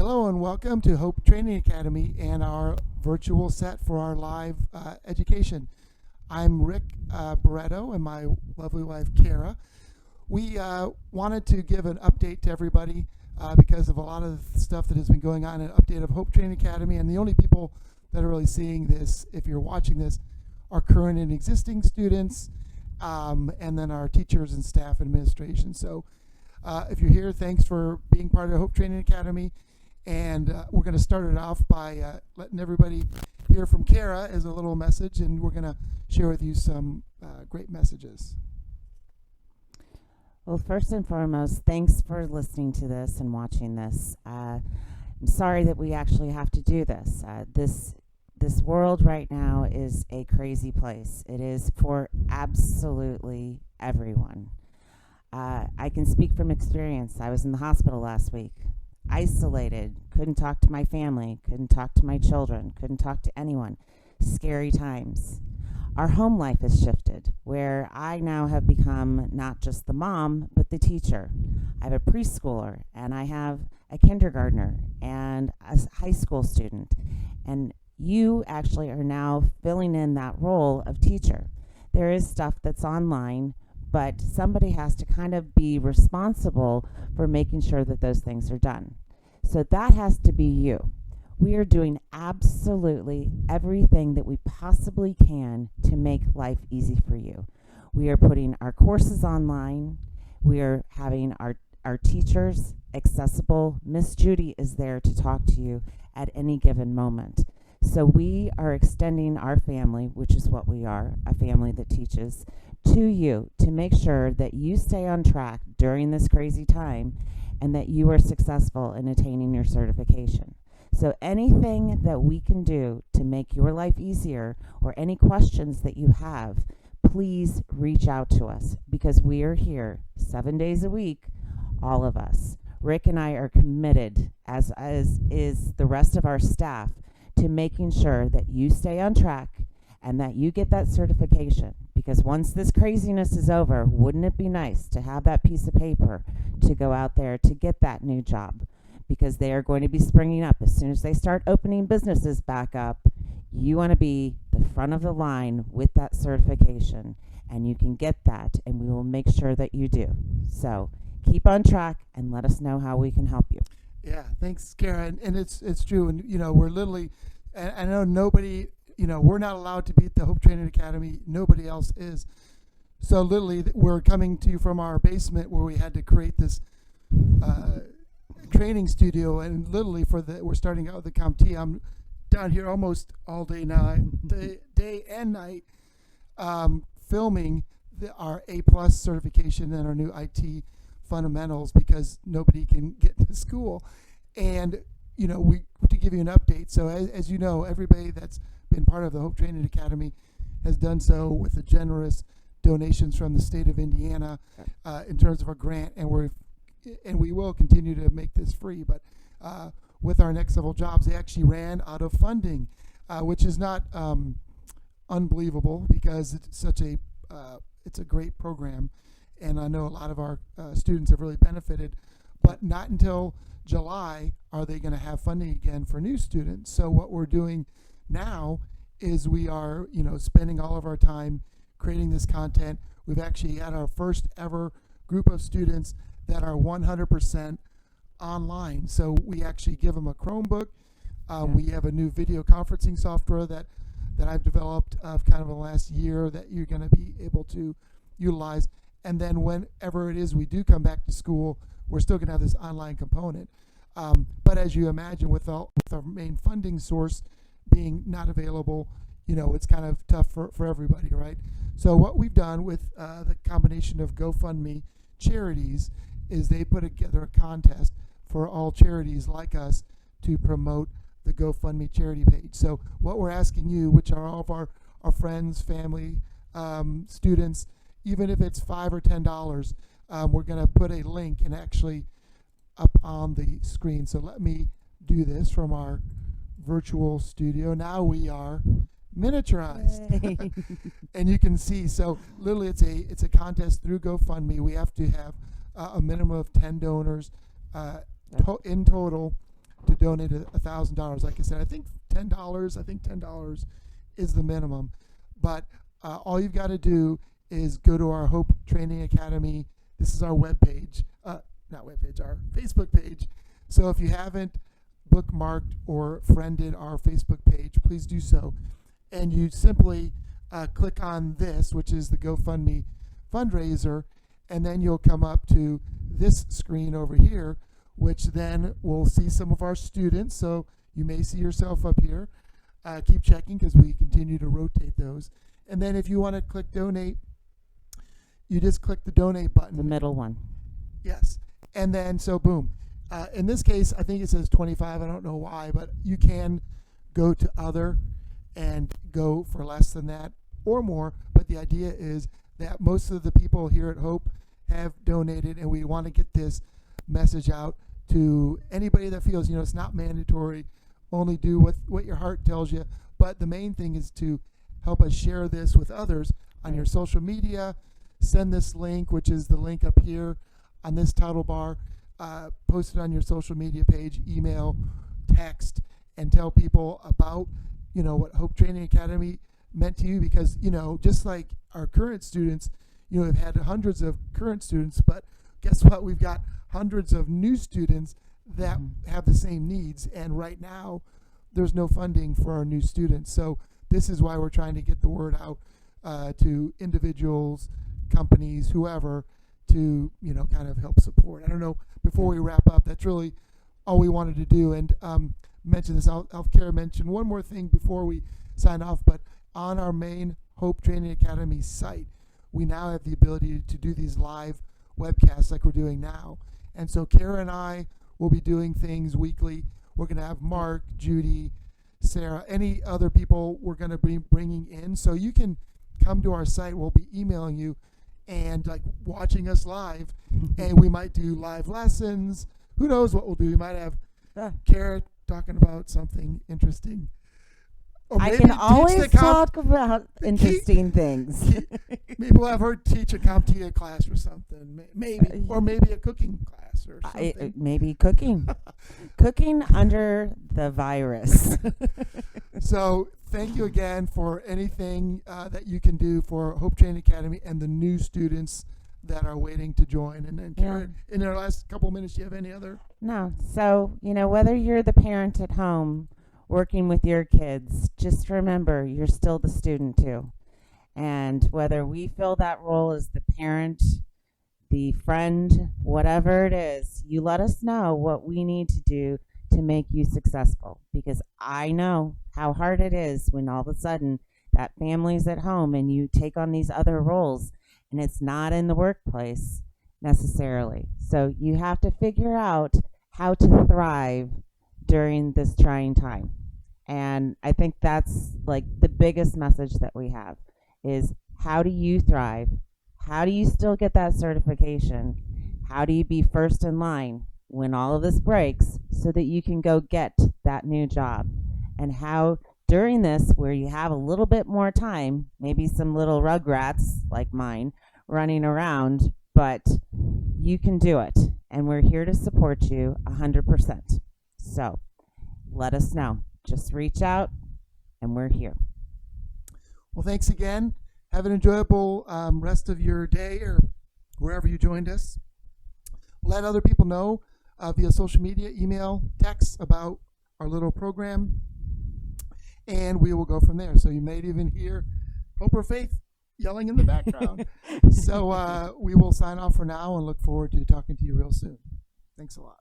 Hello and welcome to Hope Training Academy and our virtual set for our live education. I'm Rick Barretto and my lovely wife Cara. We wanted to give an update to everybody because of a lot of stuff that has been going on, an update of Hope Training Academy, and the only people that are really seeing this, if you're watching this, are current and existing students, and then our teachers and staff administration. So if you're here, thanks for being part of Hope Training Academy. And we're going to start it off by letting everybody hear from Cara as a little message, and we're going to share with you some great messages. Well, first and foremost, thanks for listening to this and watching this. I'm sorry that we actually have to do this. This world right now is a crazy place. It is for absolutely everyone. I can speak from experience. I was in the hospital last week, isolated, couldn't talk to my family, couldn't talk to my children, couldn't talk to anyone. Scary times. Our home life has shifted, where I now have become not just the mom, but the teacher. I have a preschooler, and I have a kindergartner, and a high school student. And you actually are now filling in that role of teacher. There is stuff that's online, but somebody has to kind of be responsible for making sure that those things are done. So that has to be you. We are doing absolutely everything that we possibly can to make life easy for you. We are putting our courses online. We are having our teachers accessible. Miss Judy is there to talk to you at any given moment. So we are extending our family, which is what we are, a family that teaches, to you to make sure that you stay on track during this crazy time and that you are successful in attaining your certification. So anything that we can do to make your life easier or any questions that you have, please reach out to us because we are here 7 days a week, all of us. Rick and I are committed, as is the rest of our staff, to making sure that you stay on track and that you get that certification. Because once this craziness is over, wouldn't it be nice to have that piece of paper to go out there to get that new job? Because they are going to be springing up. As soon as they start opening businesses back up, you want to be the front of the line with that certification, and you can get that, and we will make sure that you do. So keep on track and let us know how we can help you. Yeah, thanks, Cara. And it's true. And, you know, we're literally, I know nobody, you know, we're not allowed to be at the Hope Training Academy. Nobody else is. So literally, we're coming to you from our basement where we had to create this training studio. And literally, we're starting out with the CompT. I'm down here almost all day now, day and night, filming our A+ certification and our new IT fundamentals because nobody can get to school. And, you know, to give you an update, so as you know, everybody that's been part of the Hope Training Academy has done so with the generous donations from the state of Indiana in terms of our grant, and we will continue to make this free. But with our next level jobs, they actually ran out of funding, which is not unbelievable because it's it's a great program, and I know a lot of our students have really benefited. But not until July are they going to have funding again for new students. So what we're doing now is we are, you know, spending all of our time creating this content. We've actually had our first ever group of students that are 100% online. So we actually give them a Chromebook. We have a new video conferencing software that I've developed kind of the last year that you're going to be able to utilize. And then whenever it is we do come back to school, we're still going to have this online component. But as you imagine, with our main funding source being not available, you know, it's kind of tough for everybody, right? So what we've done with the combination of GoFundMe charities is they put together a contest for all charities like us to promote the GoFundMe charity page. So what we're asking you, which are all of our friends, family, students, even if it's $5 or $10, we're going to put a link and actually up on the screen. So let me do this from our virtual studio. Now we are miniaturized. And you can see, so literally it's a contest through GoFundMe. We have to have a minimum of 10 donors in total to donate $1,000. Like I said, I think $10 is the minimum. But all you've got to do is go to our Hope Training Academy. This is our webpage, not webpage, our Facebook page. So if you haven't bookmarked or friended our Facebook page, please do so. And you simply click on this, which is the GoFundMe fundraiser, and then you'll come up to this screen over here, which then will see some of our students. So you may see yourself up here. Keep checking because we continue to rotate those. And then if you want to click donate, you just click the donate button. The middle one. Yes. And then, so boom. In this case, I think it says 25. I don't know why, but you can go to other and go for less than that or more. But the idea is that most of the people here at Hope have donated, and we want to get this message out to anybody that feels, it's not mandatory. Only do what your heart tells you. But the main thing is to help us share this with others on your social media. Send this link, which is the link up here on this title bar. Post it on your social media page, email, text, and tell people about, what Hope Training Academy meant to you. Because, just like our current students, we've had hundreds of current students, but guess what? We've got hundreds of new students that have the same needs. And right now, there's no funding for our new students. So this is why we're trying to get the word out to individuals, companies, whoever, to kind of help support. I don't know, before we wrap up, that's really all we wanted to do. And mention this, I'll care mention one more thing before we sign off. But on our main Hope Training Academy site, we now have the ability to do these live webcasts like we're doing now. And so Cara and I will be doing things weekly. We're going to have Mark, Judy, Sarah, any other people we're going to be bringing in. So you can come to our site. We'll be emailing you and watching us live. And we might do live lessons. Who knows what we'll do? We might have Cara talking about something interesting. Or I can always talk about interesting things. Maybe we'll have her teach a CompTIA class or something. Maybe. Or maybe a cooking class or something. Maybe cooking. Cooking under the virus. So thank you again for anything that you can do for Hope Training Academy and the new students that are waiting to join. And then Cara, in our last couple minutes, do you have any other? No. So, whether you're the parent at home working with your kids, just remember you're still the student too. And whether we fill that role as the parent, the friend, whatever it is, you let us know what we need to do to make you successful. Because I know how hard it is when all of a sudden that family's at home and you take on these other roles and it's not in the workplace necessarily. So you have to figure out how to thrive during this trying time. And I think that's the biggest message that we have is, how do you thrive? How do you still get that certification? How do you be first in line when all of this breaks so that you can go get that new job? And how during this, where you have a little bit more time, maybe some little rugrats like mine running around, but you can do it. And we're here to support you 100%. So let us know. Just reach out, and we're here. Well, thanks again. Have an enjoyable rest of your day or wherever you joined us. Let other people know via social media, email, text about our little program, and we will go from there. So you may even hear Hope or Faith yelling in the background. So we will sign off for now and look forward to talking to you real soon. Thanks a lot.